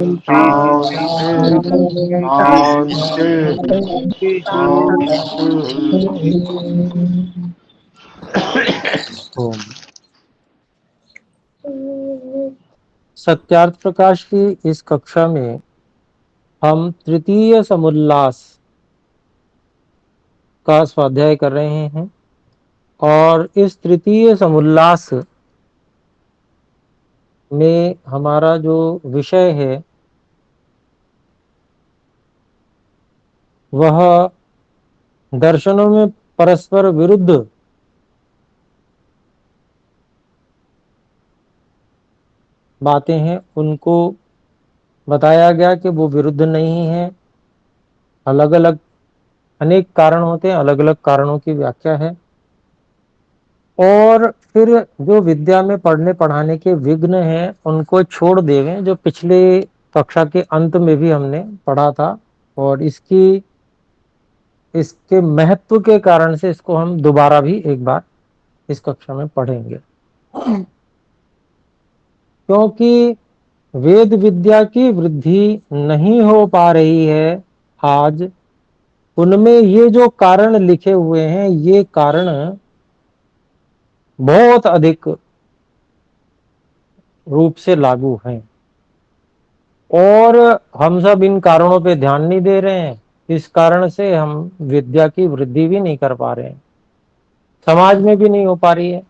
शांति शांति शांति। ओम। सत्यार्थ प्रकाश की इस कक्षा में हम तृतीय समुल्लास का स्वाध्याय कर रहे हैं और इस तृतीय समुल्लास में हमारा जो विषय है वह दर्शनों में परस्पर विरुद्ध बातें हैं, उनको बताया गया कि वो विरुद्ध नहीं है, अलग अलग अनेक कारण होते हैं, अलग अलग कारणों की व्याख्या है। और फिर जो विद्या में पढ़ने पढ़ाने के विघ्न हैं उनको छोड़ देवें, जो पिछले कक्षा के अंत में भी हमने पढ़ा था, और इसके महत्व के कारण से इसको हम दोबारा भी एक बार इस कक्षा में पढ़ेंगे, क्योंकि वेद विद्या की वृद्धि नहीं हो पा रही है आज। उनमें ये जो कारण लिखे हुए हैं ये कारण बहुत अधिक रूप से लागू हैं और हम सब इन कारणों पे ध्यान नहीं दे रहे हैं। इस कारण से हम विद्या की वृद्धि भी नहीं कर पा रहे हैं, समाज में भी नहीं हो पा रही है।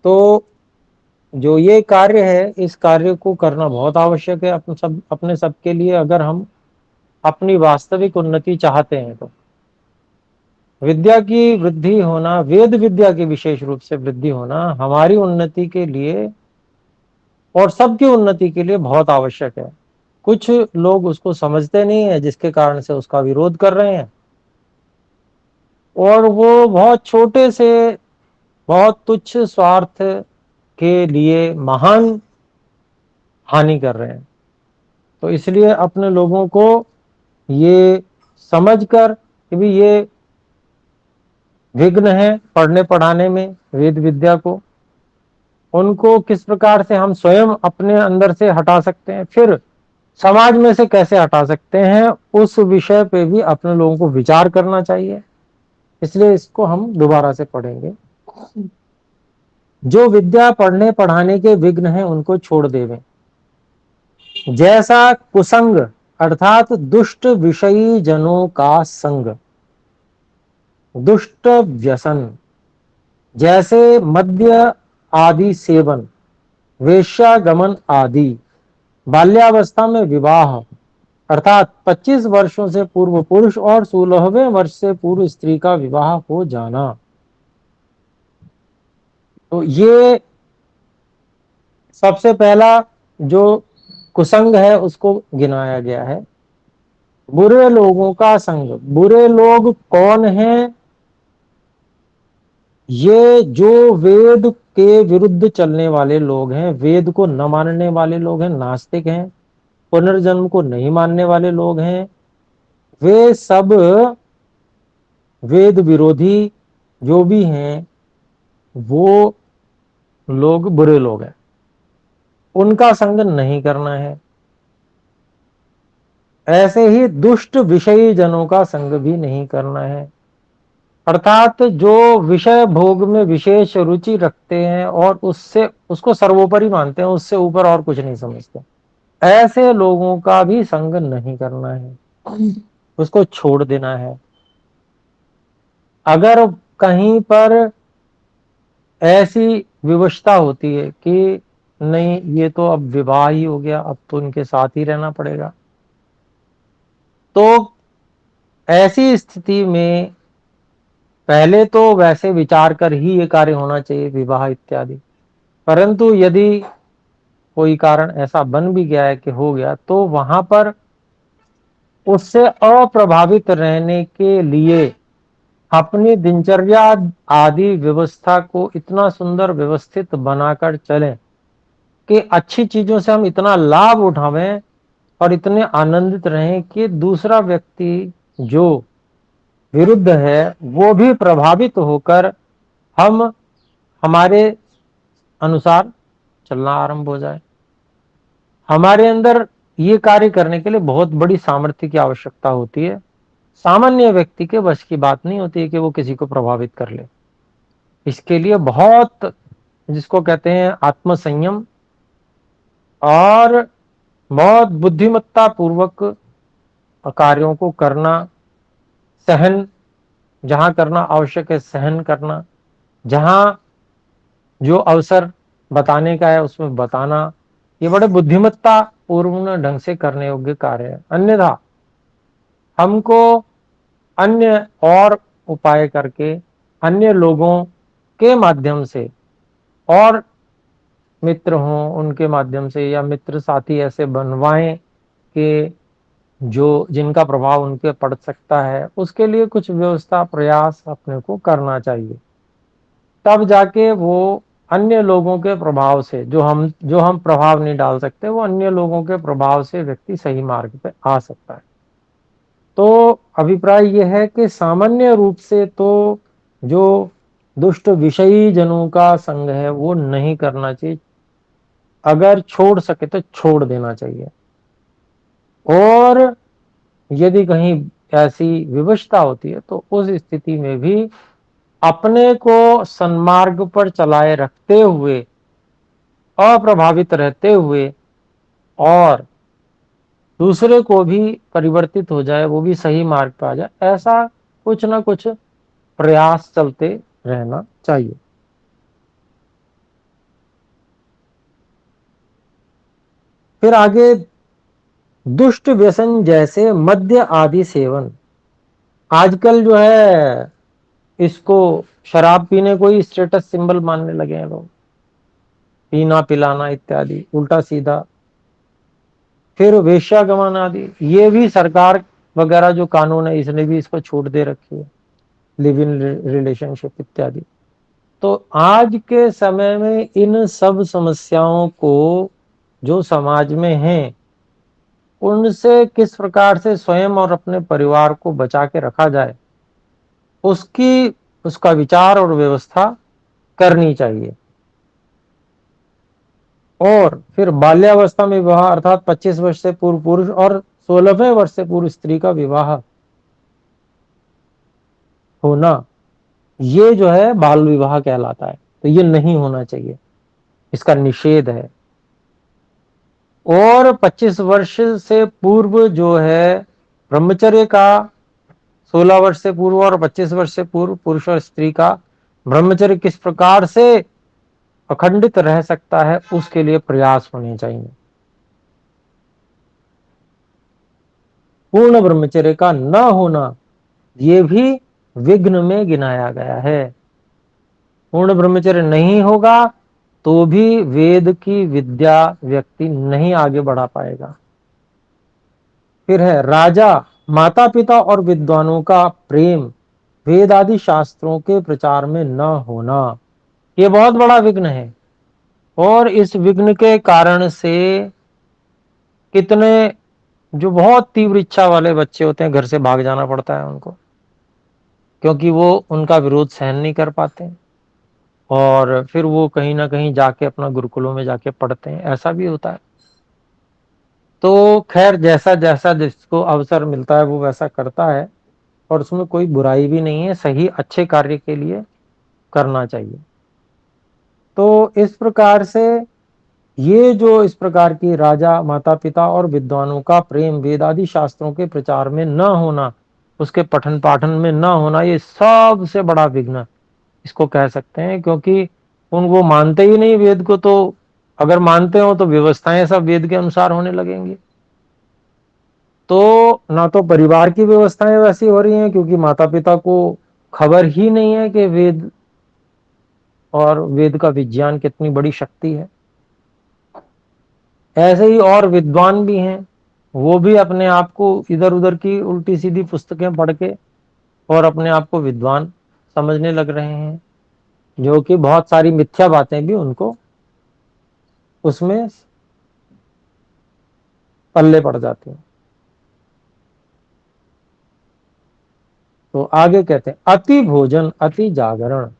तो जो ये कार्य है इस कार्य को करना बहुत आवश्यक है अपने सब के लिए, अगर हम अपनी वास्तविक उन्नति चाहते हैं। तो विद्या की वृद्धि होना, वेद विद्या की विशेष रूप से वृद्धि होना हमारी उन्नति के लिए और सबकी उन्नति के लिए बहुत आवश्यक है। कुछ लोग उसको समझते नहीं है, जिसके कारण से उसका विरोध कर रहे हैं और वो बहुत छोटे से बहुत तुच्छ स्वार्थ के लिए महान हानि कर रहे हैं। तो इसलिए अपने लोगों को ये समझकर कि भी ये विघ्न है पढ़ने पढ़ाने में वेद विद्या को, उनको किस प्रकार से हम स्वयं अपने अंदर से हटा सकते हैं, फिर समाज में से कैसे हटा सकते हैं, उस विषय पे भी अपने लोगों को विचार करना चाहिए। इसलिए इसको हम दोबारा से पढ़ेंगे। जो विद्या पढ़ने पढ़ाने के विघ्न हैं उनको छोड़ देवें, जैसा कुसंग अर्थात दुष्ट विषयी जनों का संग, दुष्ट व्यसन, जैसे मद्य आदि सेवन, वेश्यागमन आदि, बाल्यावस्था में विवाह अर्थात 25 वर्षों से पूर्व पुरुष और 16वें वर्ष से पूर्व स्त्री का विवाह हो जाना। तो ये सबसे पहला जो कुसंग है उसको गिनाया गया है। बुरे लोगों का संग, बुरे लोग कौन हैं? ये जो वेद के विरुद्ध चलने वाले लोग हैं, वेद को न मानने वाले लोग हैं, नास्तिक हैं, पुनर्जन्म को नहीं मानने वाले लोग हैं, वे सब वेद विरोधी जो भी हैं वो लोग बुरे लोग हैं, उनका संग नहीं करना है। ऐसे ही दुष्ट विषयी जनों का संग भी नहीं करना है, अर्थात जो विषय भोग में विशेष रुचि रखते हैं और उससे उसको सर्वोपरि मानते हैं, उससे ऊपर और कुछ नहीं समझते, ऐसे लोगों का भी संग नहीं करना है, उसको छोड़ देना है। अगर कहीं पर ऐसी विवशता होती है कि नहीं ये तो अब विवाह ही हो गया, अब तो इनके साथ ही रहना पड़ेगा, तो ऐसी स्थिति में पहले तो वैसे विचार कर ही ये कार्य होना चाहिए, विवाह इत्यादि। परंतु यदि कोई कारण ऐसा बन भी गया है कि हो गया, तो वहां पर उससे अप्रभावित रहने के लिए अपनी दिनचर्या आदि व्यवस्था को इतना सुंदर व्यवस्थित बनाकर चलें कि अच्छी चीजों से हम इतना लाभ उठावें और इतने आनंदित रहें कि दूसरा व्यक्ति जो विरुद्ध है वो भी प्रभावित होकर हम हमारे अनुसार चलना आरंभ हो जाए। हमारे अंदर ये कार्य करने के लिए बहुत बड़ी सामर्थ्य की आवश्यकता होती है। सामान्य व्यक्ति के बस की बात नहीं होती है कि वो किसी को प्रभावित कर ले। इसके लिए बहुत, जिसको कहते हैं आत्मसंयम, और बहुत बुद्धिमत्ता पूर्वक कार्यों को करना, सहन, जहां करना आवश्यक है सहन करना, जहां जो अवसर बताने का है उसमें बताना, ये बड़े बुद्धिमत्ता पूर्ण ढंग से करने योग्य कार्य है। अन्यथा हमको अन्य और उपाय करके, अन्य लोगों के माध्यम से, और मित्र हों उनके माध्यम से, या मित्र साथी ऐसे बनवाएं कि जो जिनका प्रभाव उनके पड़ सकता है, उसके लिए कुछ व्यवस्था प्रयास अपने को करना चाहिए। तब जाके वो अन्य लोगों के प्रभाव से, जो हम प्रभाव नहीं डाल सकते, वो अन्य लोगों के प्रभाव से व्यक्ति सही मार्ग पे आ सकता है। तो अभिप्राय यह है कि सामान्य रूप से तो जो दुष्ट विषयी जनों का संग है वो नहीं करना चाहिए। अगर छोड़ सके तो छोड़ देना चाहिए। और यदि कहीं ऐसी विवशता होती है तो उस स्थिति में भी अपने को सन्मार्ग पर चलाए रखते हुए, अप्रभावित रहते हुए, और दूसरे को भी परिवर्तित हो जाए, वो भी सही मार्ग पर आ जाए, ऐसा कुछ ना कुछ प्रयास चलते रहना चाहिए। फिर आगे, दुष्ट व्यसन जैसे मद्य आदि सेवन। आजकल जो है इसको शराब पीने को ही स्टेटस सिंबल मानने लगे हैं लोग, पीना पिलाना इत्यादि उल्टा सीधा। फिर वेश्यागमन आदि, ये भी सरकार वगैरह जो कानून है इसने भी इसको छूट दे रखी है, लिव इन रिलेशनशिप इत्यादि। तो आज के समय में इन सब समस्याओं को जो समाज में हैं, उनसे किस प्रकार से स्वयं और अपने परिवार को बचा के रखा जाए, उसका विचार और व्यवस्था करनी चाहिए। और फिर बाल्यावस्था में विवाह, अर्थात 25 वर्ष से पूर्व पुरुष और 16वें वर्ष से पूर्व स्त्री का विवाह होना, ये जो है बाल विवाह कहलाता है। तो ये नहीं होना चाहिए, इसका निषेध है। और 25 वर्ष से पूर्व जो है ब्रह्मचर्य का, 16 वर्ष से पूर्व और 25 वर्ष से पूर्व पुरुष और स्त्री का ब्रह्मचर्य किस प्रकार से अखंडित रह सकता है, उसके लिए प्रयास होने चाहिए। पूर्ण ब्रह्मचर्य का न होना ये भी विघ्न में गिनाया गया है। पूर्ण ब्रह्मचर्य नहीं होगा तो भी वेद की विद्या व्यक्ति नहीं आगे बढ़ा पाएगा। फिर है राजा, माता पिता और विद्वानों का प्रेम वेद आदि शास्त्रों के प्रचार में न होना, ये बहुत बड़ा विघ्न है। और इस विघ्न के कारण से कितने जो बहुत तीव्र इच्छा वाले बच्चे होते हैं, घर से भाग जाना पड़ता है उनको, क्योंकि वो उनका विरोध सहन नहीं कर पाते, और फिर वो कहीं ना कहीं जाके अपना गुरुकुलों में जाके पढ़ते हैं, ऐसा भी होता है। तो खैर, जैसा जैसा जिसको अवसर मिलता है वो वैसा करता है, और उसमें कोई बुराई भी नहीं है, सही अच्छे कार्य के लिए करना चाहिए। तो इस प्रकार से ये जो इस प्रकार की राजा, माता पिता और विद्वानों का प्रेम, वेदादि शास्त्रों के प्रचार में न होना, उसके पठन पाठन में न होना, ये सबसे बड़ा विघ्न इसको कह सकते हैं। क्योंकि वो मानते ही नहीं वेद को, तो अगर मानते हो तो व्यवस्थाएं सब वेद के अनुसार होने लगेंगी। तो ना तो परिवार की व्यवस्थाएं वैसी हो रही हैं, क्योंकि माता पिता को खबर ही नहीं है कि वेद और वेद का विज्ञान कितनी बड़ी शक्ति है। ऐसे ही और विद्वान भी हैं, वो भी अपने आप को इधर उधर की उल्टी सीधी पुस्तकें पढ़ के और अपने आप को विद्वान समझने लग रहे हैं, जो कि बहुत सारी मिथ्या बातें भी उनको उसमें पल्ले पड़ जाती हैं। तो आगे कहते हैं अति भोजन अति जागरण।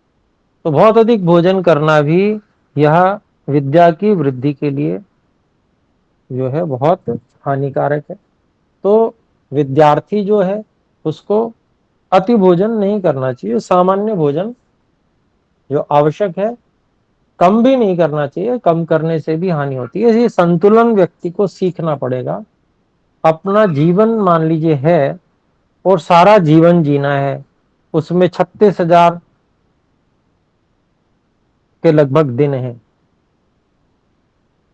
तो बहुत अधिक भोजन करना भी यह विद्या की वृद्धि के लिए जो है बहुत हानिकारक है। तो विद्यार्थी जो है उसको अति भोजन नहीं करना चाहिए, सामान्य भोजन जो आवश्यक है, कम भी नहीं करना चाहिए, कम करने से भी हानि होती है। ये संतुलन व्यक्ति को सीखना पड़ेगा। अपना जीवन मान लीजिए है और सारा जीवन जीना है, उसमें 36,000 के लगभग दिन है।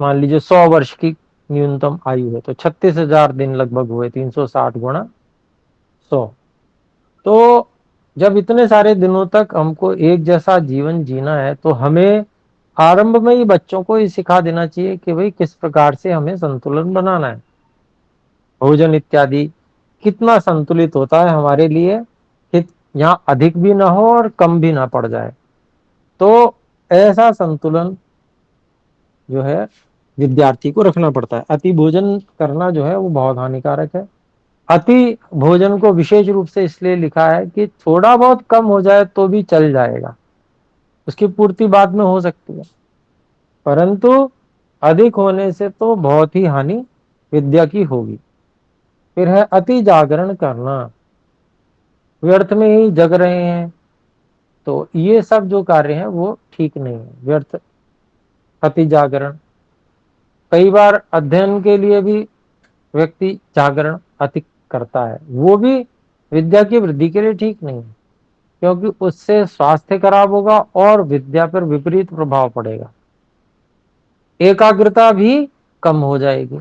मान लीजिए 100 वर्ष की न्यूनतम आयु है, तो 36,000 दिन लगभग हुए, 360 गुणा 100। तो जब इतने सारे दिनों तक हमको एक जैसा जीवन जीना है, तो हमें आरंभ में ही बच्चों को ये सिखा देना चाहिए कि भाई किस प्रकार से हमें संतुलन बनाना है, भोजन इत्यादि कितना संतुलित होता है हमारे लिए कि यहाँ अधिक भी ना हो और कम भी ना पड़ जाए। तो ऐसा संतुलन जो है विद्यार्थी को रखना पड़ता है। अति भोजन करना जो है वो बहुत हानिकारक है। अति भोजन को विशेष रूप से इसलिए लिखा है कि थोड़ा बहुत कम हो जाए तो भी चल जाएगा, उसकी पूर्ति बाद में हो सकती है, परंतु अधिक होने से तो बहुत ही हानि विद्या की होगी। फिर है अति जागरण करना, व्यर्थ में ही जग रहे हैं, तो ये सब जो कार्य है वो ठीक नहीं है। व्यर्थ अति जागरण, कई बार अध्ययन के लिए भी व्यक्ति जागरण अति करता है, वो भी विद्या की वृद्धि के लिए ठीक नहीं है, क्योंकि उससे स्वास्थ्य खराब होगा और विद्या पर विपरीत प्रभाव पड़ेगा, एकाग्रता भी कम हो जाएगी।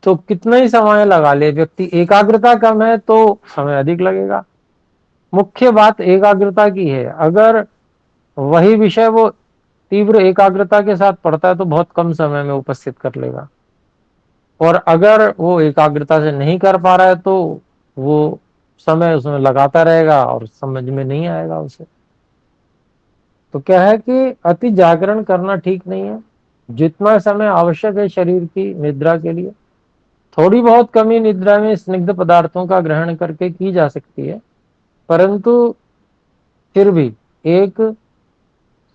तो कितना ही समय लगा ले व्यक्ति, एकाग्रता कम है तो समय अधिक लगेगा। मुख्य बात एकाग्रता की है। अगर वही विषय वो तीव्र एकाग्रता के साथ पढ़ता है तो बहुत कम समय में उपस्थित कर लेगा, और अगर वो एकाग्रता से नहीं कर पा रहा है तो वो समय उसमें लगाता रहेगा और समझ में नहीं आएगा उसे। तो क्या है कि अति जागरण करना ठीक नहीं है। जितना समय आवश्यक है शरीर की निद्रा के लिए, थोड़ी बहुत कमी निद्रा में स्निग्ध पदार्थों का ग्रहण करके की जा सकती है, परंतु फिर भी एक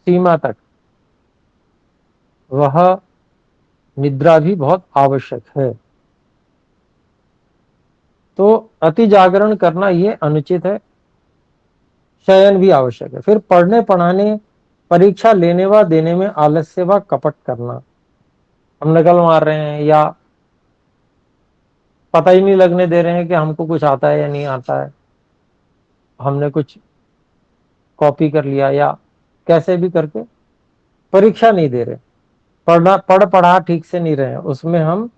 सीमा तक वह निद्रा भी बहुत आवश्यक है। तो अति जागरण करना ये अनुचित है, शयन भी आवश्यक है। फिर पढ़ने पढ़ाने, परीक्षा लेने व देने में आलस्य व कपट करना, हम नकल मार रहे हैं या पता ही नहीं लगने दे रहे हैं कि हमको कुछ आता है या नहीं आता है, हमने कुछ कॉपी कर लिया या कैसे भी करके परीक्षा नहीं दे रहे, पढ़ा ठीक से नहीं रहे, उसमें हम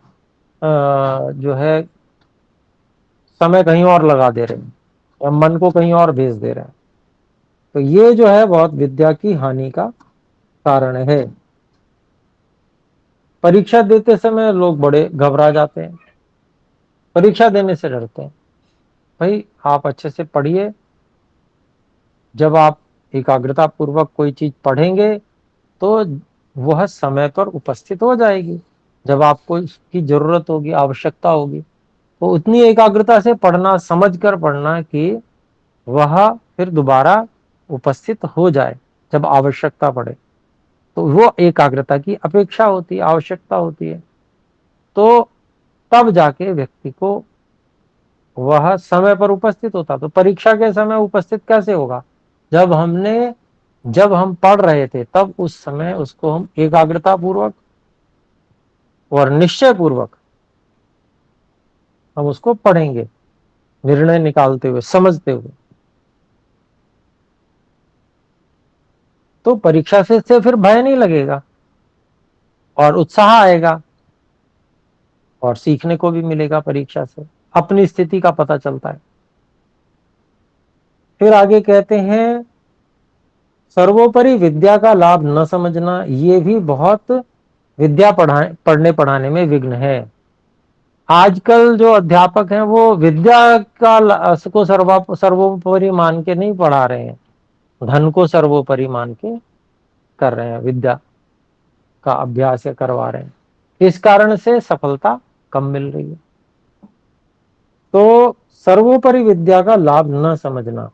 जो है समय कहीं और लगा दे रहे हैं या मन को कहीं और भेज दे रहे हैं। तो ये जो है बहुत विद्या की हानि का कारण है। परीक्षा देते समय लोग बड़े घबरा जाते हैं, परीक्षा देने से डरते हैं। भाई आप अच्छे से पढ़िए, जब आप एकाग्रता पूर्वक कोई चीज पढ़ेंगे तो वह समय पर उपस्थित हो जाएगी। जब आपको इसकी जरूरत होगी, आवश्यकता होगी, तो उतनी एकाग्रता से पढ़ना, समझ कर पढ़ना कि वह फिर दोबारा उपस्थित हो जाए जब आवश्यकता पड़े। तो वो एकाग्रता की अपेक्षा होती है, आवश्यकता होती है। तो तब जाके व्यक्ति को वह समय पर उपस्थित होता। तो परीक्षा के समय उपस्थित कैसे होगा? जब हम पढ़ रहे थे तब उस समय उसको हम एकाग्रता पूर्वक और निश्चय पूर्वक हम उसको पढ़ेंगे, निर्णय निकालते हुए, समझते हुए। तो परीक्षा से फिर भय नहीं लगेगा और उत्साह आएगा और सीखने को भी मिलेगा। परीक्षा से अपनी स्थिति का पता चलता है। फिर आगे कहते हैं सर्वोपरि विद्या का लाभ न समझना, ये भी बहुत विद्या पढ़ने पढ़ाने में विघ्न है। आजकल जो अध्यापक हैं वो विद्या का को सर्वोपरि मान के नहीं पढ़ा रहे हैं, धन को सर्वोपरि मान के कर रहे हैं, विद्या का अभ्यास करवा रहे हैं। इस कारण से सफलता कम मिल रही है। तो सर्वोपरि विद्या का लाभ न समझना।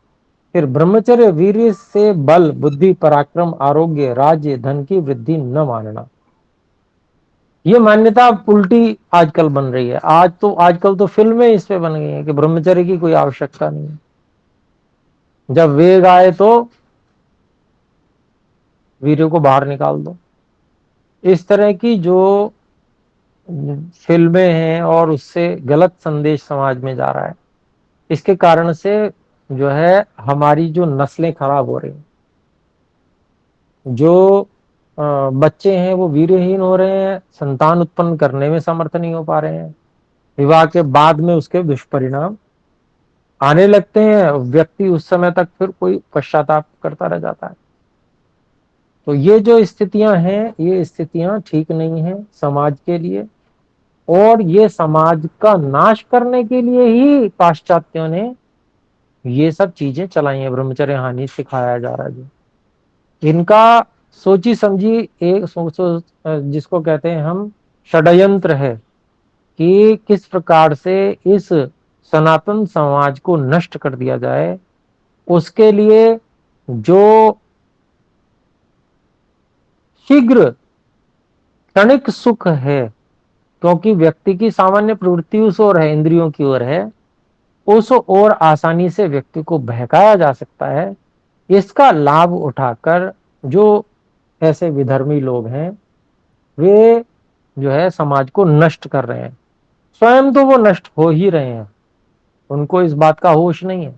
फिर ब्रह्मचर्य वीर्य से बल, बुद्धि, पराक्रम, आरोग्य, राज्य, धन की वृद्धि न मानना। ये मान्यता उल्टी आजकल बन रही है। आजकल तो फिल्में इस पे बन गई हैं कि ब्रह्मचर्य की कोई आवश्यकता नहीं है, जब वेग आए तो वीर्य को बाहर निकाल दो। इस तरह की जो फिल्में हैं और उससे गलत संदेश समाज में जा रहा है, इसके कारण से जो है हमारी जो नस्लें खराब हो रही हैं। जो बच्चे हैं वो वीर्यहीन हो रहे हैं, संतान उत्पन्न करने में समर्थ नहीं हो पा रहे हैं, विवाह के बाद में उसके दुष्परिणाम आने लगते हैं, व्यक्ति उस समय तक फिर कोई पश्चाताप करता रह जाता है। तो ये जो स्थितियां हैं, ये स्थितियां ठीक नहीं है समाज के लिए, और ये समाज का नाश करने के लिए ही पाश्चात्यों ने ये सब चीजें चलाई हैं। ब्रह्मचर्य हानि सिखाया जा रहा है जो, इनका सोची समझी एक जिसको कहते हैं हम षड्यंत्र है कि किस प्रकार से इस सनातन समाज को नष्ट कर दिया जाए। उसके लिए जो शीघ्र क्षणिक सुख है, क्योंकि व्यक्ति की सामान्य प्रवृत्ति उस ओर है, इंद्रियों की ओर है, उस ओर आसानी से व्यक्ति को बहकाया जा सकता है। इसका लाभ उठाकर जो ऐसे विधर्मी लोग हैं, वे जो है समाज को नष्ट कर रहे हैं। स्वयं तो वो नष्ट हो ही रहे हैं, उनको इस बात का होश नहीं है,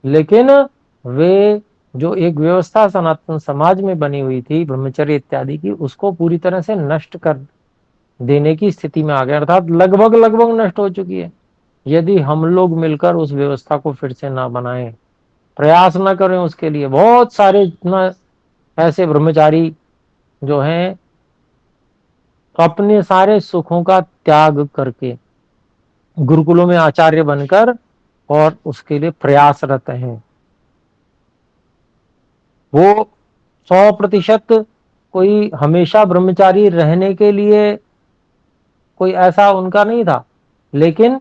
लेकिन वे जो एक व्यवस्था सनातन समाज में बनी हुई थी ब्रह्मचर्य इत्यादि की, उसको पूरी तरह से नष्ट कर देने की स्थिति में आ गए, अर्थात लगभग लगभग नष्ट हो चुकी है। यदि हम लोग मिलकर उस व्यवस्था को फिर से ना बनाएं, प्रयास ना करें उसके लिए, बहुत सारे इतना ऐसे ब्रह्मचारी जो हैं अपने सारे सुखों का त्याग करके गुरुकुलों में आचार्य बनकर और उसके लिए प्रयासरत हैं। वो 100% कोई हमेशा ब्रह्मचारी रहने के लिए कोई ऐसा उनका नहीं था, लेकिन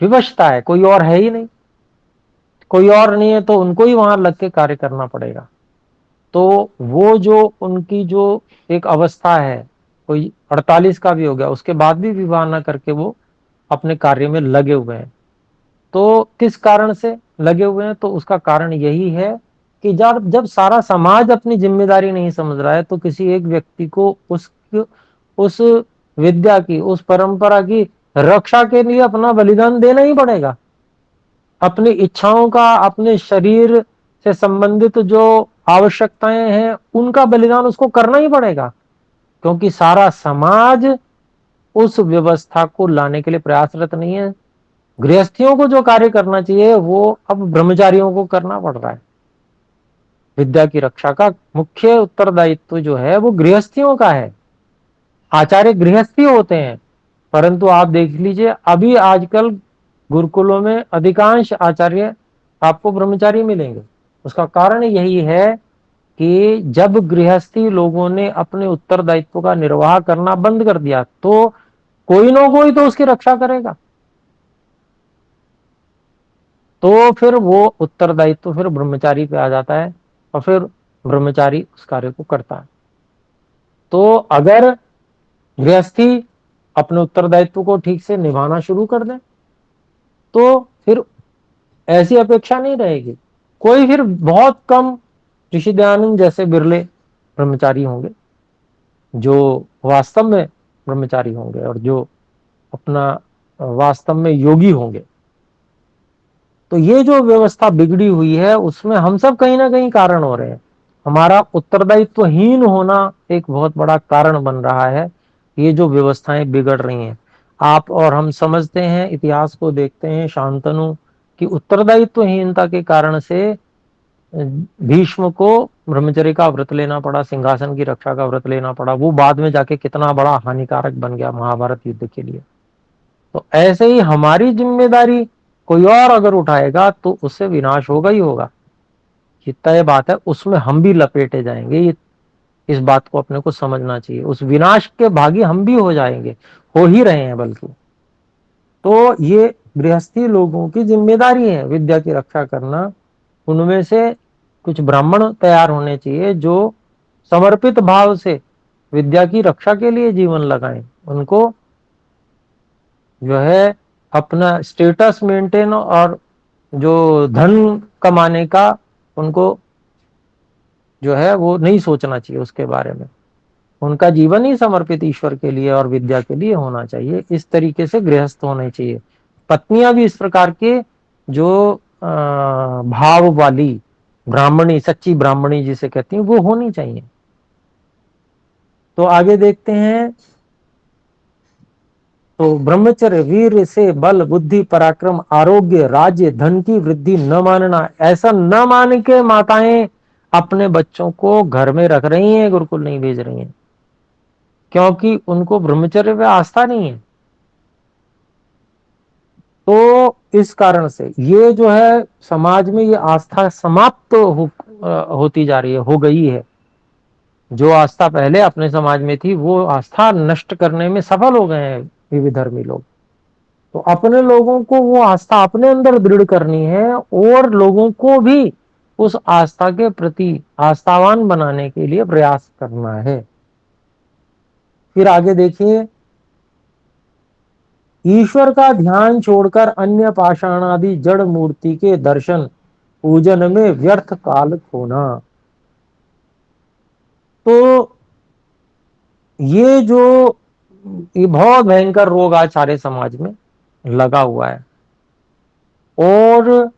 विवशता है, कोई और है ही नहीं, कोई और नहीं है तो उनको ही वहां लग के कार्य करना पड़ेगा। तो वो जो उनकी जो एक अवस्था है, कोई 48 का भी हो गया, उसके बाद भी विवाह न करके वो अपने कार्य में लगे हुए हैं। तो किस कारण से लगे हुए हैं? तो उसका कारण यही है कि जब जब सारा समाज अपनी जिम्मेदारी नहीं समझ रहा है, तो किसी एक व्यक्ति को उस विद्या की, उस परंपरा की रक्षा के लिए अपना बलिदान देना ही पड़ेगा। अपनी इच्छाओं का, अपने शरीर से संबंधित जो आवश्यकताएं हैं, उनका बलिदान उसको करना ही पड़ेगा, क्योंकि सारा समाज उस व्यवस्था को लाने के लिए प्रयासरत नहीं है। गृहस्थियों को जो कार्य करना चाहिए वो अब ब्रह्मचारियों को करना पड़ रहा है। विद्या की रक्षा का मुख्य उत्तरदायित्व जो है वो गृहस्थियों का है। आचार्य गृहस्थी होते हैं, परंतु आप देख लीजिए अभी आजकल गुरुकुलों में अधिकांश आचार्य आपको ब्रह्मचारी मिलेंगे। उसका कारण यही है कि जब गृहस्थी लोगों ने अपने उत्तरदायित्व का निर्वाह करना बंद कर दिया, तो कोई ना कोई तो उसकी रक्षा करेगा, तो फिर वो उत्तरदायित्व फिर ब्रह्मचारी पे आ जाता है और फिर ब्रह्मचारी उस कार्य को करता है। तो अगर गृहस्थी अपने उत्तरदायित्व को ठीक से निभाना शुरू कर दें, तो फिर ऐसी अपेक्षा नहीं रहेगी। कोई फिर बहुत कम ऋषि दयानंद जैसे बिरले ब्रह्मचारी होंगे जो वास्तव में ब्रह्मचारी होंगे और जो अपना वास्तव में योगी होंगे। तो ये जो व्यवस्था बिगड़ी हुई है उसमें हम सब कहीं ना कहीं कारण हो रहे हैं। हमारा उत्तरदायित्वहीन होना एक बहुत बड़ा कारण बन रहा है। ये जो व्यवस्थाएं बिगड़ रही हैं, आप और हम समझते हैं, इतिहास को देखते हैं, शांतनु की उत्तरदायित्वहीनता के कारण से भीष्म को ब्रह्मचर्य का व्रत लेना पड़ा, सिंहासन की रक्षा का व्रत लेना पड़ा। वो बाद में जाके कितना बड़ा हानिकारक बन गया महाभारत युद्ध के लिए। तो ऐसे ही हमारी जिम्मेदारी कोई और अगर उठाएगा तो उससे विनाश होगा ही होगा, ये तय बात है। उसमें हम भी लपेटे जाएंगे, ये इस बात को अपने को समझना चाहिए। उस विनाश के भागी हम भी हो जाएंगे, हो ही रहे हैं बल्कि। तो ये गृहस्थी लोगों की जिम्मेदारी है विद्या की रक्षा करना। उनमें से कुछ ब्राह्मण तैयार होने चाहिए जो समर्पित भाव से विद्या की रक्षा के लिए जीवन लगाएं। उनको जो है अपना स्टेटस मेंटेन और जो धन कमाने का उनको जो है वो नहीं सोचना चाहिए उसके बारे में। उनका जीवन ही समर्पित ईश्वर के लिए और विद्या के लिए होना चाहिए। इस तरीके से गृहस्थ होने चाहिए। पत्नियां भी इस प्रकार के जो भाव वाली ब्राह्मणी, सच्ची ब्राह्मणी जिसे कहती हैं, वो होनी चाहिए। तो आगे देखते हैं। तो ब्रह्मचर्य वीर से बल बुद्धि पराक्रम आरोग्य राज्य धन की वृद्धि न मानना। ऐसा न मान के माताएं अपने बच्चों को घर में रख रही हैं, गुरुकुल नहीं भेज रही हैं, क्योंकि उनको ब्रह्मचर्य पे आस्था नहीं है। तो इस कारण से ये जो है समाज में ये आस्था समाप्त होती जा रही है, हो गई है। जो आस्था पहले अपने समाज में थी वो आस्था नष्ट करने में सफल हो गए हैं विविध धर्मी लोग। तो अपने लोगों को वो आस्था अपने अंदर दृढ़ करनी है और लोगों को भी उस आस्था के प्रति आस्थावान बनाने के लिए प्रयास करना है। फिर आगे देखिए, ईश्वर का ध्यान छोड़कर अन्य पाषाण आदि जड़ मूर्ति के दर्शन पूजन में व्यर्थ काल खोना। तो ये बहुत भयंकर रोग आज सारे समाज में लगा हुआ है। और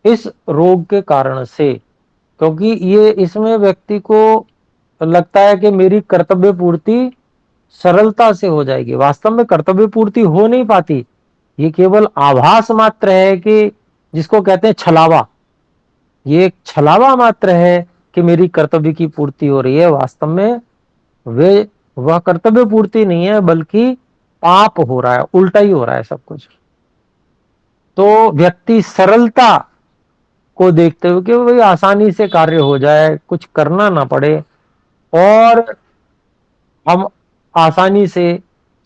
इस रोग के कारण से, क्योंकि ये इसमें व्यक्ति को लगता है कि मेरी कर्तव्य पूर्ति सरलता से हो जाएगी, वास्तव में कर्तव्य पूर्ति हो नहीं पाती। ये केवल आभास मात्र है कि जिसको कहते हैं छलावा, ये एक छलावा मात्र है कि मेरी कर्तव्य की पूर्ति हो रही है। वास्तव में वह कर्तव्य पूर्ति नहीं है, बल्कि पाप हो रहा है, उल्टा ही हो रहा है सब कुछ। तो व्यक्ति सरलता को देखते हुए कि भाई आसानी से कार्य हो जाए, कुछ करना ना पड़े और हम आसानी से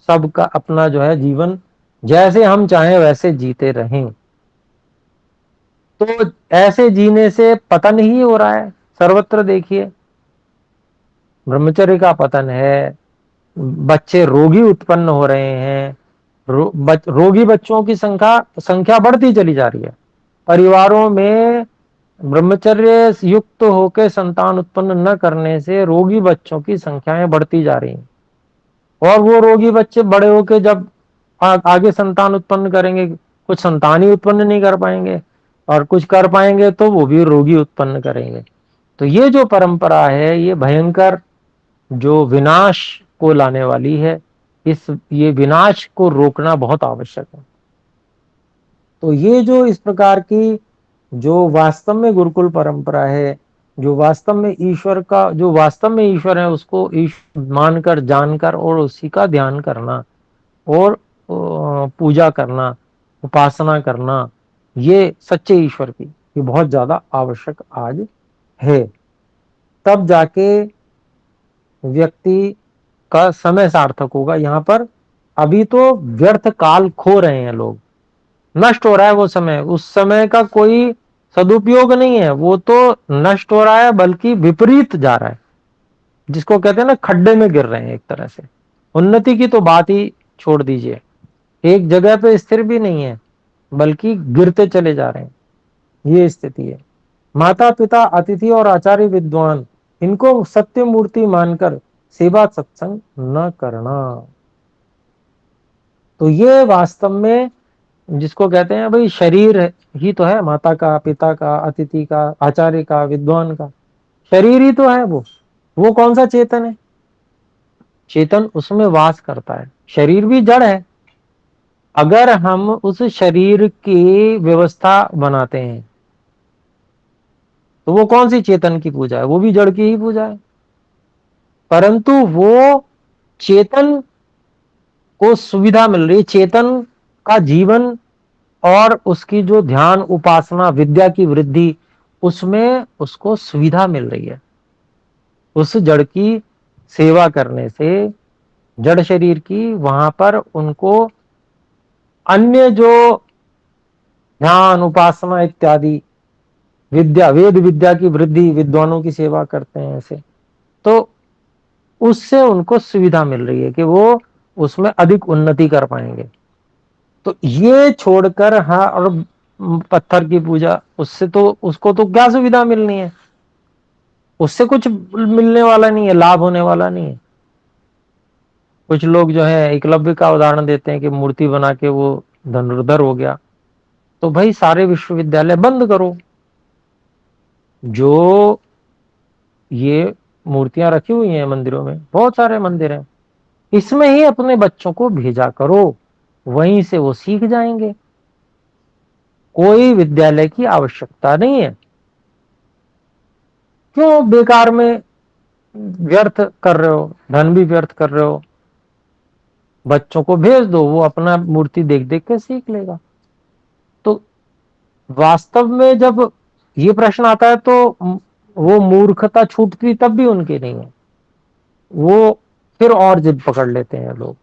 सबका अपना जो है जीवन जैसे हम चाहें वैसे जीते रहें। तो ऐसे जीने से पतन ही हो रहा है सर्वत्र। देखिए, ब्रह्मचर्य का पतन है, बच्चे रोगी उत्पन्न हो रहे हैं, रोगी बच्चों की संख्या बढ़ती चली जा रही है। परिवारों में ब्रह्मचर्य युक्त होकर संतान उत्पन्न न करने से रोगी बच्चों की संख्याएं बढ़ती जा रही हैं। और वो रोगी बच्चे बड़े होके जब आगे संतान उत्पन्न करेंगे, कुछ संतान ही उत्पन्न नहीं कर पाएंगे, और कुछ कर पाएंगे तो वो भी रोगी उत्पन्न करेंगे। तो ये जो परंपरा है ये भयंकर जो विनाश को लाने वाली है। ये विनाश को रोकना बहुत आवश्यक है। तो ये जो इस प्रकार की जो वास्तव में गुरुकुल परंपरा है, जो वास्तव में ईश्वर का, जो वास्तव में ईश्वर है उसको ईश्वर मानकर जानकर और उसी का ध्यान करना और पूजा करना, उपासना करना, ये सच्चे ईश्वर की ये बहुत ज्यादा आवश्यक आज है। तब जाके व्यक्ति का समय सार्थक होगा। यहाँ पर अभी तो व्यर्थ काल खो रहे हैं लोग, नष्ट हो रहा है वो समय। उस समय का कोई सदुपयोग नहीं है, वो तो नष्ट हो रहा है, बल्कि विपरीत जा रहा है, जिसको कहते हैं ना खड्डे में गिर रहे हैं एक तरह से। उन्नति की तो बात ही छोड़ दीजिए, एक जगह पे स्थिर भी नहीं है, बल्कि गिरते चले जा रहे हैं। ये स्थिति है। माता पिता अतिथि और आचार्य विद्वान इनको सत्य मूर्ति मानकर सेवा सत्संग न करना। तो ये वास्तव में जिसको कहते हैं भाई शरीर ही तो है, माता का, पिता का, अतिथि का, आचार्य का, विद्वान का शरीर ही तो है वो कौन सा चेतन है? चेतन उसमें वास करता है, शरीर भी जड़ है। अगर हम उस शरीर की व्यवस्था बनाते हैं तो वो कौन सी चेतन की पूजा है? वो भी जड़ की ही पूजा है। परंतु वो चेतन को सुविधा मिल रही, चेतन का जीवन और उसकी जो ध्यान उपासना विद्या की वृद्धि, उसमें उसको सुविधा मिल रही है। उस जड़ की सेवा करने से, जड़ शरीर की, वहां पर उनको अन्य जो ध्यान उपासना इत्यादि विद्या, वेद विद्या की वृद्धि, विद्वानों की सेवा करते हैं ऐसे, तो उससे उनको सुविधा मिल रही है कि वो उसमें अधिक उन्नति कर पाएंगे। तो ये छोड़कर, हाँ, और पत्थर की पूजा, उससे तो उसको तो क्या सुविधा मिलनी है, उससे कुछ मिलने वाला नहीं है, लाभ होने वाला नहीं है। कुछ लोग जो है एकलव्य का उदाहरण देते हैं कि मूर्ति बना के वो धनुर्धर हो गया। तो भाई सारे विश्वविद्यालय बंद करो, जो ये मूर्तियां रखी हुई हैं मंदिरों में, बहुत सारे मंदिर हैं, इसमें ही अपने बच्चों को भेजा करो, वहीं से वो सीख जाएंगे। कोई विद्यालय की आवश्यकता नहीं है। क्यों बेकार में व्यर्थ कर रहे हो, धन भी व्यर्थ कर रहे हो। बच्चों को भेज दो, वो अपना मूर्ति देख देख के सीख लेगा। तो वास्तव में जब ये प्रश्न आता है तो वो मूर्खता छूटती तब भी उनकी नहीं है, वो फिर और जिद पकड़ लेते हैं लोग।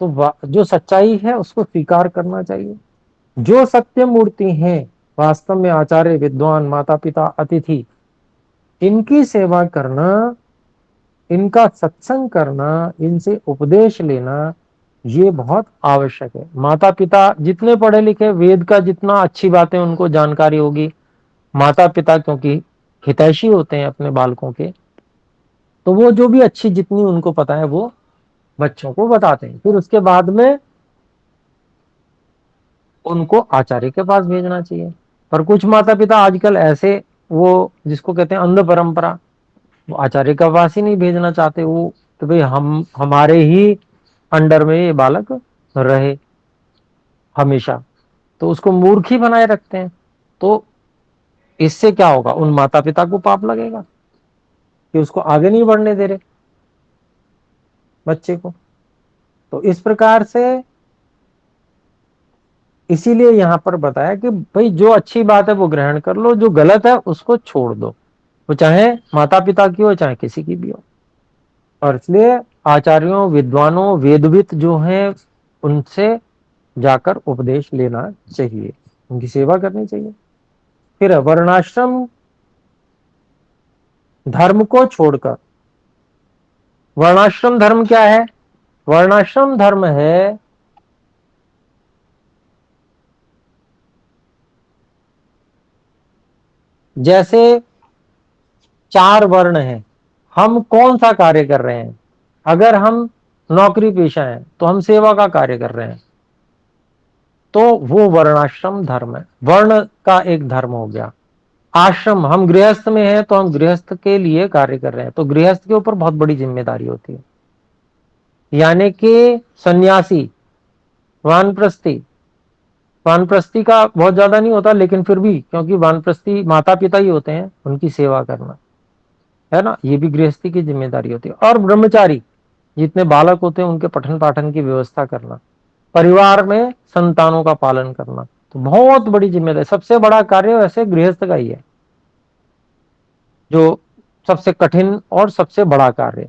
तो जो सच्चाई है उसको स्वीकार करना चाहिए। जो सत्य मूर्ति हैं वास्तव में आचार्य, विद्वान, माता पिता, अतिथि, इनकी सेवा करना, इनका सत्संग करना, इनसे उपदेश लेना, ये बहुत आवश्यक है। माता पिता जितने पढ़े लिखे, वेद का जितना अच्छी बातें उनको जानकारी होगी, माता पिता क्योंकि हितैषी होते हैं अपने बालकों के, तो वो जो भी अच्छी जितनी उनको पता है वो बच्चों को बताते हैं। फिर उसके बाद में उनको आचार्य के पास भेजना चाहिए। पर कुछ माता पिता आजकल ऐसे, वो जिसको कहते हैं अंध परंपरा, वो आचार्य के पास ही नहीं भेजना चाहते, वो तो भाई हम हमारे ही अंडर में ये बालक रहे हमेशा, तो उसको मूर्ख ही बनाए रखते हैं। तो इससे क्या होगा, उन माता पिता को पाप लगेगा कि उसको आगे नहीं बढ़ने दे रहे बच्चे को। तो इस प्रकार से इसीलिए यहां पर बताया कि भाई जो अच्छी बात है वो ग्रहण कर लो, जो गलत है उसको छोड़ दो, वो चाहे माता पिता की हो चाहे किसी की भी हो। और इसलिए आचार्यों, विद्वानों, वेदविद जो हैं उनसे जाकर उपदेश लेना चाहिए, उनकी सेवा करनी चाहिए। फिर वर्णाश्रम धर्म को छोड़कर, वर्णाश्रम धर्म क्या है? वर्णाश्रम धर्म है जैसे 4 वर्ण हैं, हम कौन सा कार्य कर रहे हैं। अगर हम नौकरी पेशा हैं तो हम सेवा का कार्य कर रहे हैं, तो वो वर्णाश्रम धर्म है, वर्ण का एक धर्म हो गया। आश्रम, हम गृहस्थ में हैं तो हम गृहस्थ के लिए कार्य कर रहे हैं, तो गृहस्थ के ऊपर बहुत बड़ी जिम्मेदारी होती है। यानी कि सन्यासी, वानप्रस्थी, वानप्रस्थी का बहुत ज्यादा नहीं होता, लेकिन फिर भी क्योंकि वानप्रस्थी माता पिता ही होते हैं, उनकी सेवा करना है ना, ये भी गृहस्थी की जिम्मेदारी होती है। और ब्रह्मचारी, जितने बालक होते हैं उनके पठन पाठन की व्यवस्था करना, परिवार में संतानों का पालन करना, तो बहुत बड़ी जिम्मेदारी। सबसे बड़ा कार्य वैसे गृहस्थ का ही है, जो सबसे कठिन और सबसे बड़ा कार्य।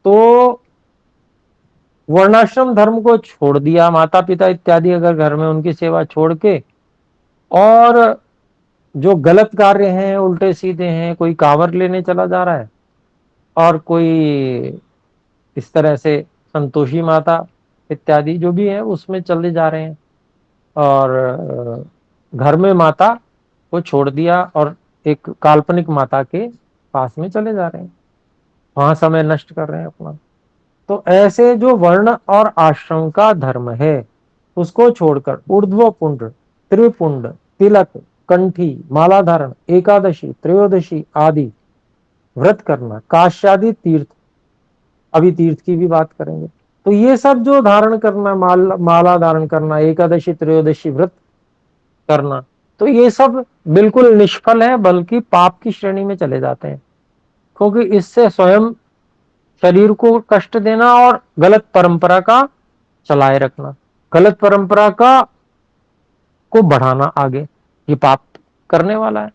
तो वर्णाश्रम धर्म को छोड़ दिया, माता पिता इत्यादि अगर घर में, उनकी सेवा छोड़ के, और जो गलत कार्य हैं, उल्टे सीधे हैं, कोई कांवर लेने चला जा रहा है और कोई इस तरह से संतोषी माता इत्यादि जो भी है उसमें चले जा रहे हैं, और घर में माता को छोड़ दिया और एक काल्पनिक माता के पास में चले जा रहे हैं, वहां समय नष्ट कर रहे हैं अपना। तो ऐसे जो वर्ण और आश्रम का धर्म है उसको छोड़कर ऊर्ध्व पुंड, त्रिपुंड, तिलक, कंठी, माला धारण, एकादशी, त्रयोदशी आदि व्रत करना, काश्यादि तीर्थ, अभी तीर्थ की भी बात करेंगे, तो ये सब जो धारण करना, माला धारण करना, एकादशी त्रयोदशी व्रत करना, तो ये सब बिल्कुल निष्फल है, बल्कि पाप की श्रेणी में चले जाते हैं। क्योंकि इससे स्वयं शरीर को कष्ट देना और गलत परंपरा का चलाए रखना, गलत परंपरा का को बढ़ाना आगे, ये पाप करने वाला है।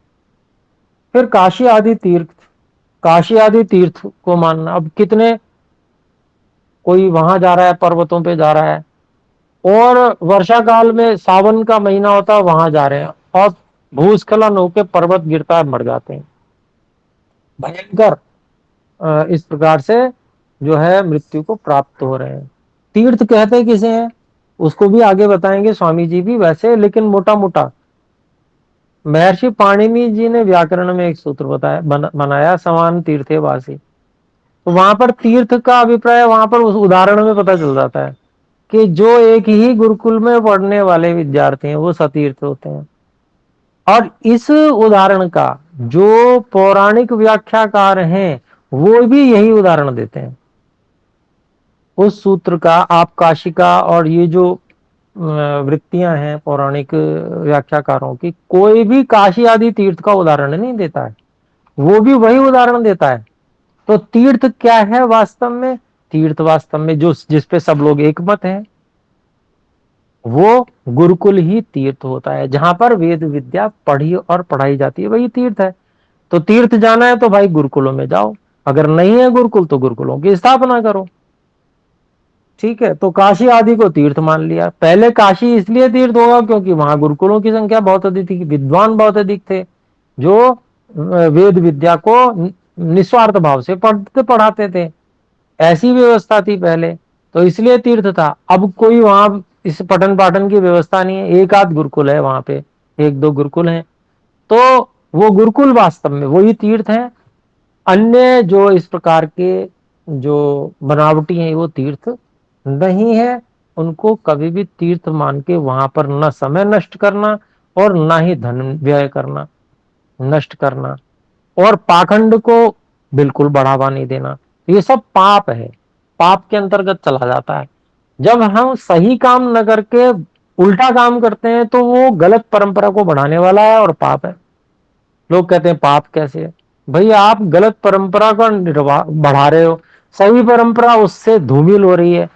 फिर काशी आदि तीर्थ, काशी आदि तीर्थ को मानना, अब कितने, कोई वहां जा रहा है, पर्वतों पे जा रहा है, और वर्षा काल में सावन का महीना होता है वहां जा रहे हैं, और भूस्खलन होकर पर्वत गिरता है, मर जाते हैं। भयंकर इस प्रकार से जो है मृत्यु को प्राप्त हो रहे हैं। तीर्थ कहते किसे हैं उसको भी आगे बताएंगे स्वामी जी भी, वैसे लेकिन मोटा मोटा महर्षि पाणिनि जी ने व्याकरण में एक सूत्र बताया बनाया, समान तीर्थे वासी। तो वहां पर तीर्थ का अभिप्राय वहां पर उस उदाहरण में पता चल जाता है कि जो एक ही गुरुकुल में पढ़ने वाले विद्यार्थी हैं वो सतीर्थ होते हैं। और इस उदाहरण का जो पौराणिक व्याख्याकार हैं वो भी यही उदाहरण देते हैं। उस सूत्र का आप काशिका और ये जो वृत्तियां हैं पौराणिक व्याख्याकारों की, कोई भी काशी आदि तीर्थ का उदाहरण नहीं देता है, वो भी वही उदाहरण देता है। तो तीर्थ क्या है वास्तव में? तीर्थ वास्तव में जो जिसपे सब लोग एकमत हैं वो गुरुकुल ही तीर्थ होता है। जहां पर वेद विद्या पढ़ी और पढ़ाई जाती है वही तीर्थ है। तो तीर्थ जाना है तो भाई गुरुकुलों में जाओ, अगर नहीं है गुरुकुल तो गुरुकुलों की स्थापना करो। ठीक है, तो काशी आदि को तीर्थ मान लिया। पहले काशी इसलिए तीर्थ होगा क्योंकि वहां गुरुकुलों की संख्या बहुत अधिक थी, विद्वान बहुत अधिक थे जो वेद विद्या को निस्वार्थ भाव से पढ़ते पढ़ाते थे। ऐसी व्यवस्था थी पहले, तो इसलिए तीर्थ था। अब कोई वहां इस पठन पाठन की व्यवस्था नहीं है, एक आध गुरुकुल है वहां पे, एक दो गुरुकुल हैं, तो वो गुरुकुल वास्तव में वही तीर्थ है। अन्य जो इस प्रकार के जो बनावटी हैं वो तीर्थ नहीं है। उनको कभी भी तीर्थ मान के वहां पर न समय नष्ट करना और ना ही धन व्यय करना, नष्ट करना, और पाखंड को बिल्कुल बढ़ावा नहीं देना। ये सब पाप है, पाप के अंतर्गत चला जाता है। जब हम सही काम न करके उल्टा काम करते हैं तो वो गलत परंपरा को बढ़ाने वाला है और पाप है। लोग कहते हैं पाप कैसे है? भाई आप गलत परंपरा का बढ़ा रहे हो, सही परंपरा उससे धूमिल हो रही है,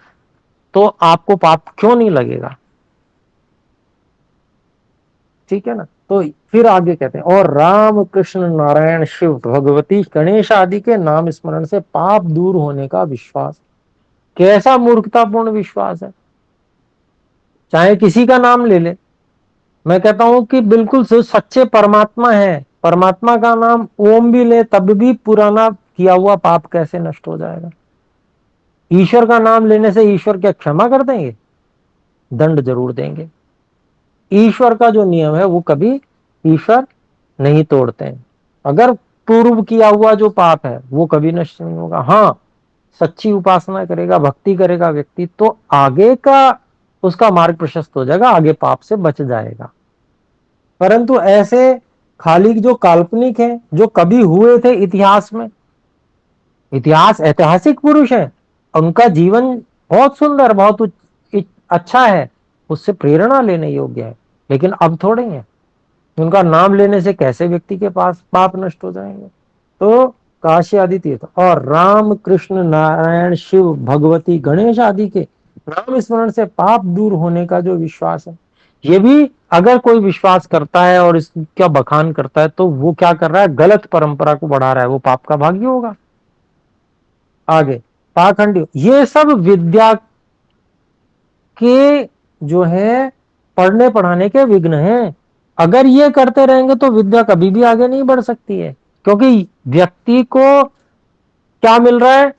तो आपको पाप क्यों नहीं लगेगा? ठीक है ना। तो फिर आगे कहते हैं और राम कृष्ण नारायण शिव भगवती गणेश आदि के नाम स्मरण से पाप दूर होने का विश्वास। कैसा मूर्खतापूर्ण विश्वास है। चाहे किसी का नाम ले ले, मैं कहता हूं कि बिल्कुल सच्चे परमात्मा है, परमात्मा का नाम ओम भी ले तब भी पुराना किया हुआ पाप कैसे नष्ट हो जाएगा? ईश्वर का नाम लेने से ईश्वर क्या क्षमा कर देंगे? दंड जरूर देंगे। ईश्वर का जो नियम है वो कभी ईश्वर नहीं तोड़ते हैं। अगर पूर्व किया हुआ जो पाप है वो कभी नष्ट नहीं होगा। हाँ, सच्ची उपासना करेगा, भक्ति करेगा व्यक्ति तो आगे का उसका मार्ग प्रशस्त हो जाएगा, आगे पाप से बच जाएगा। परंतु ऐसे खाली जो काल्पनिक है, जो कभी हुए थे इतिहास में, इतिहास ऐतिहासिक पुरुष है, उनका जीवन बहुत सुंदर, बहुत अच्छा है, उससे प्रेरणा लेने योग्य है, लेकिन अब थोड़े हैं। उनका नाम लेने से कैसे व्यक्ति के पास पाप नष्ट हो जाएंगे? तो काशी आदि तीर्थ और राम कृष्ण नारायण शिव भगवती गणेश आदि के नाम स्मरण से पाप दूर होने का जो विश्वास है, ये भी अगर कोई विश्वास करता है और इसका बखान करता है तो वो क्या कर रहा है? गलत परंपरा को बढ़ा रहा है, वो पाप का भागी होगा। आगे पाखंडी, ये सब विद्या के जो है पढ़ने पढ़ाने के विघ्न हैं। अगर ये करते रहेंगे तो विद्या कभी भी आगे नहीं बढ़ सकती है, क्योंकि व्यक्ति को क्या मिल रहा है?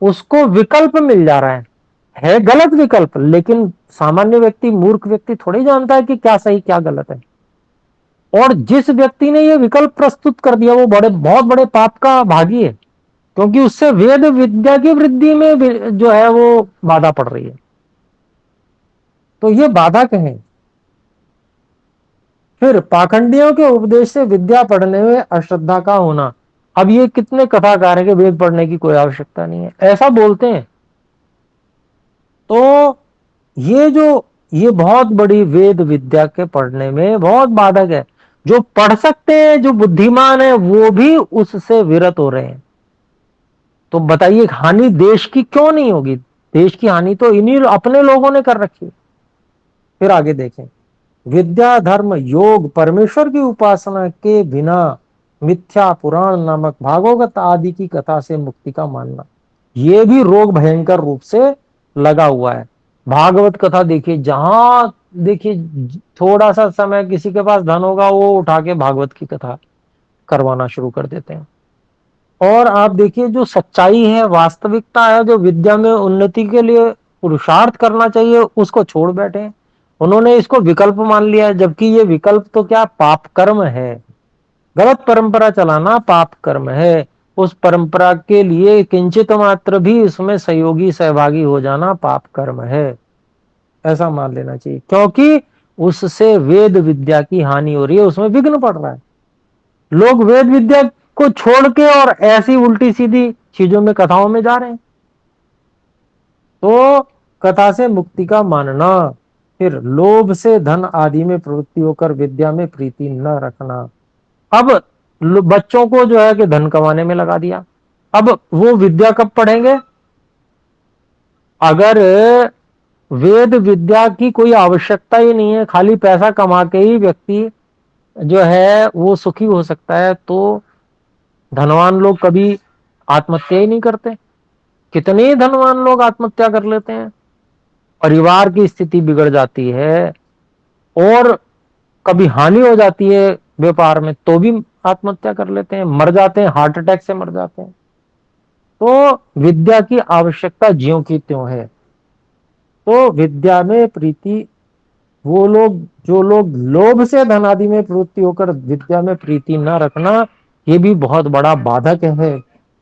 उसको विकल्प मिल जा रहा है गलत विकल्प, लेकिन सामान्य व्यक्ति, मूर्ख व्यक्ति थोड़ी जानता है कि क्या सही क्या गलत है। और जिस व्यक्ति ने ये विकल्प प्रस्तुत कर दिया वो बहुत बड़े पाप का भागी है, क्योंकि उससे वेद विद्या की वृद्धि में जो है वो बाधा पड़ रही है। तो ये बाधक है। फिर पाखंडियों के उपदेश से विद्या पढ़ने में अश्रद्धा का होना। अब ये कितने कथाकार है कि वेद पढ़ने की कोई आवश्यकता नहीं है, ऐसा बोलते हैं। तो ये बहुत बड़ी वेद विद्या के पढ़ने में बहुत बाधक है। जो पढ़ सकते हैं, जो बुद्धिमान है, वो भी उससे विरत हो रहे हैं। तो बताइए हानि देश की क्यों नहीं होगी? देश की हानि तो इन्हीं अपने लोगों ने कर रखी है। फिर आगे देखें, विद्या धर्म योग परमेश्वर की उपासना के बिना मिथ्या पुराण नामक भागवत आदि की कथा से मुक्ति का मानना, ये भी रोग भयंकर रूप से लगा हुआ है। भागवत कथा देखिए, जहां देखिए थोड़ा सा समय किसी के पास धन होगा, वो उठा के भागवत की कथा करवाना शुरू कर देते हैं। और आप देखिए जो सच्चाई है, वास्तविकता है, जो विद्या में उन्नति के लिए पुरुषार्थ करना चाहिए, उसको छोड़ बैठे हैं। उन्होंने इसको विकल्प मान लिया है, जबकि ये विकल्प तो क्या, पाप कर्म है। गलत परंपरा चलाना पाप कर्म है। उस परंपरा के लिए किंचित मात्र भी इसमें सहयोगी सहभागी हो जाना पाप कर्म है, ऐसा मान लेना चाहिए। क्योंकि उससे वेद विद्या की हानि हो रही है, उसमें विघ्न पड़ रहा है। लोग वेद विद्या को छोड़ के और ऐसी उल्टी सीधी चीजों में, कथाओं में जा रहे हैं। तो कथा से मुक्ति का मानना, फिर लोभ से धन आदि में प्रवृत्ति होकर विद्या में प्रीति न रखना। अब बच्चों को जो है कि धन कमाने में लगा दिया, अब वो विद्या कब पढ़ेंगे? अगर वेद विद्या की कोई आवश्यकता ही नहीं है, खाली पैसा कमा के ही व्यक्ति जो है वो सुखी हो सकता है, तो धनवान लोग कभी आत्महत्या ही नहीं करते। कितने ही धनवान लोग आत्महत्या कर लेते हैं, परिवार की स्थिति बिगड़ जाती है, और कभी हानि हो जाती है व्यापार में तो भी आत्महत्या कर लेते हैं, मर जाते हैं, हार्ट अटैक से मर जाते हैं। तो विद्या की आवश्यकता ज्यों की त्यों है। तो विद्या में प्रीति, वो लोग जो लोग लोभ से धन आदि में प्रवृत्ति होकर विद्या में प्रीति न रखना, ये भी बहुत बड़ा बाधक है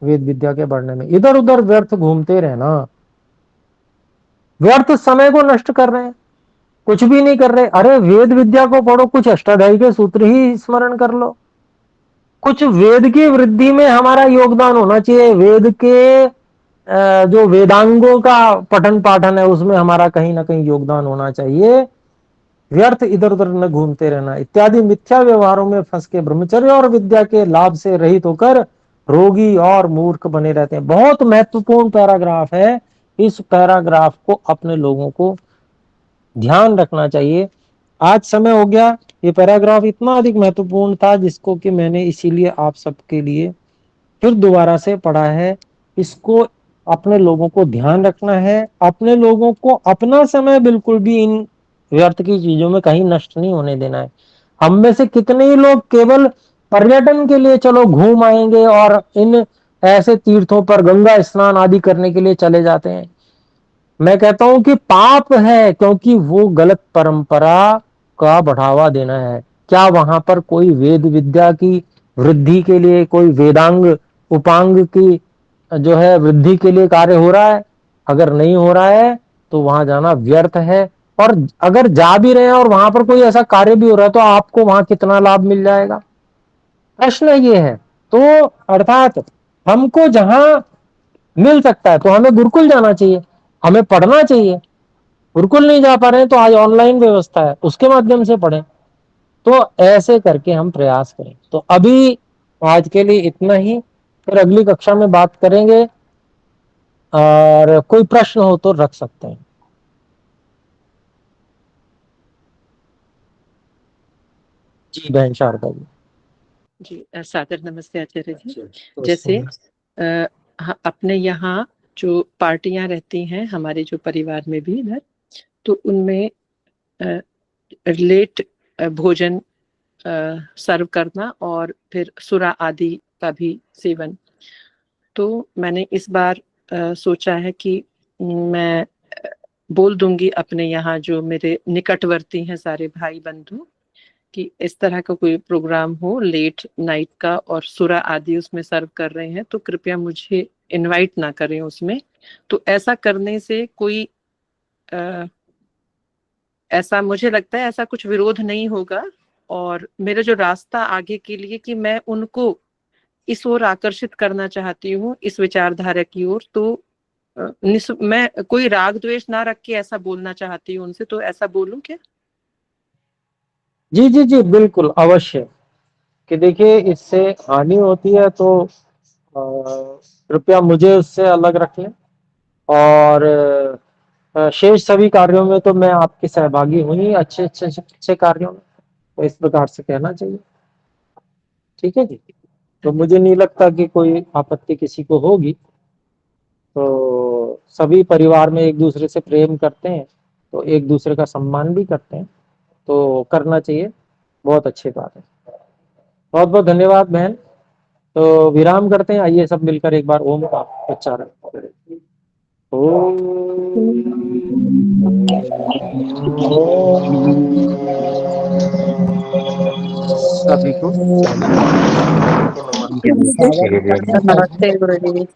वेद विद्या के बढ़ने में। इधर उधर व्यर्थ घूमते रहना, व्यर्थ समय को नष्ट कर रहे हैं, कुछ भी नहीं कर रहे। अरे वेद विद्या को पढ़ो, कुछ अष्टाध्यायी के सूत्र ही स्मरण कर लो, कुछ वेद की वृद्धि में हमारा योगदान होना चाहिए। वेद के जो वेदांगों का पठन पाठन है, उसमें हमारा कहीं ना कहीं योगदान होना चाहिए। व्यर्थ इधर उधर न घूमते रहना इत्यादि मिथ्या व्यवहारों में फंस के ब्रह्मचर्य और विद्या के लाभ से रहित होकर रोगी और मूर्ख बने रहते हैं। बहुत महत्वपूर्ण पैराग्राफ है, इस पैराग्राफ को अपने लोगों को ध्यान रखना चाहिए। आज समय हो गया, ये पैराग्राफ इतना अधिक महत्वपूर्ण था जिसको कि मैंने इसीलिए आप सबके लिए फिर दोबारा से पढ़ा है। इसको अपने लोगों को ध्यान रखना है, अपने लोगों को अपना समय बिल्कुल भी इन व्यर्थ की चीजों में कहीं नष्ट नहीं होने देना है। हम में से कितने ही लोग केवल पर्यटन के लिए चलो घूम आएंगे और इन ऐसे तीर्थों पर गंगा स्नान आदि करने के लिए चले जाते हैं। मैं कहता हूं कि पाप है, क्योंकि वो गलत परंपरा का बढ़ावा देना है। क्या वहां पर कोई वेद विद्या की वृद्धि के लिए, कोई वेदांग उपांग की जो है वृद्धि के लिए कार्य हो रहा है? अगर नहीं हो रहा है तो वहां जाना व्यर्थ है। और अगर जा भी रहे हैं और वहां पर कोई ऐसा कार्य भी हो रहा है, तो आपको वहां कितना लाभ मिल जाएगा? प्रश्न ये है। तो अर्थात हमको जहां मिल सकता है तो हमें गुरुकुल जाना चाहिए, हमें पढ़ना चाहिए। गुरुकुल नहीं जा पा रहे हैं तो आज ऑनलाइन व्यवस्था है, उसके माध्यम से पढ़ें। तो ऐसे करके हम प्रयास करें। तो अभी आज के लिए इतना ही, फिर अगली कक्षा में बात करेंगे, और कोई प्रश्न हो तो रख सकते हैं। जी बहन शारदा जी। जी सादर नमस्ते आचार्य जी। तो जैसे अपने यहाँ जो पार्टियां रहती हैं हमारे जो परिवार में भी इधर, तो उनमें लेट भोजन सर्व करना और फिर सुरा आदि का भी सेवन। तो मैंने इस बार सोचा है कि मैं बोल दूंगी अपने यहाँ जो मेरे निकटवर्ती हैं सारे भाई बंधु, कि इस तरह का कोई प्रोग्राम हो लेट नाइट का और सुरा आदि उसमें सर्व कर रहे हैं, तो कृपया मुझे इनवाइट ना करें उसमें। तो ऐसा करने से कोई ऐसा मुझे लगता है ऐसा कुछ विरोध नहीं होगा, और मेरा जो रास्ता आगे के लिए कि मैं उनको इस ओर आकर्षित करना चाहती हूँ, इस विचारधारा की ओर। तो मैं कोई राग द्वेष ना रख के ऐसा बोलना चाहती हूँ उनसे, तो ऐसा बोलूं क्या? जी जी जी बिल्कुल अवश्य। कि देखिए इससे हानि होती है तो कृपया मुझे उससे अलग रख लें। और शेष सभी कार्यों में तो मैं आपकी सहभागी हूँ ही, अच्छे अच्छे अच्छे कार्यों में। तो इस प्रकार से कहना चाहिए। ठीक है जी। तो मुझे नहीं लगता कि कोई आपत्ति किसी को होगी। तो सभी परिवार में एक दूसरे से प्रेम करते हैं, तो एक दूसरे का सम्मान भी करते हैं, तो करना चाहिए, बहुत अच्छी बात है। बहुत बहुत धन्यवाद बहन। तो विराम करते हैं, आइए सब मिलकर एक बार ओम का उच्चारण करें। ओम सभी को नमस्ते गुरुजी। नमस्ते गुरुजी।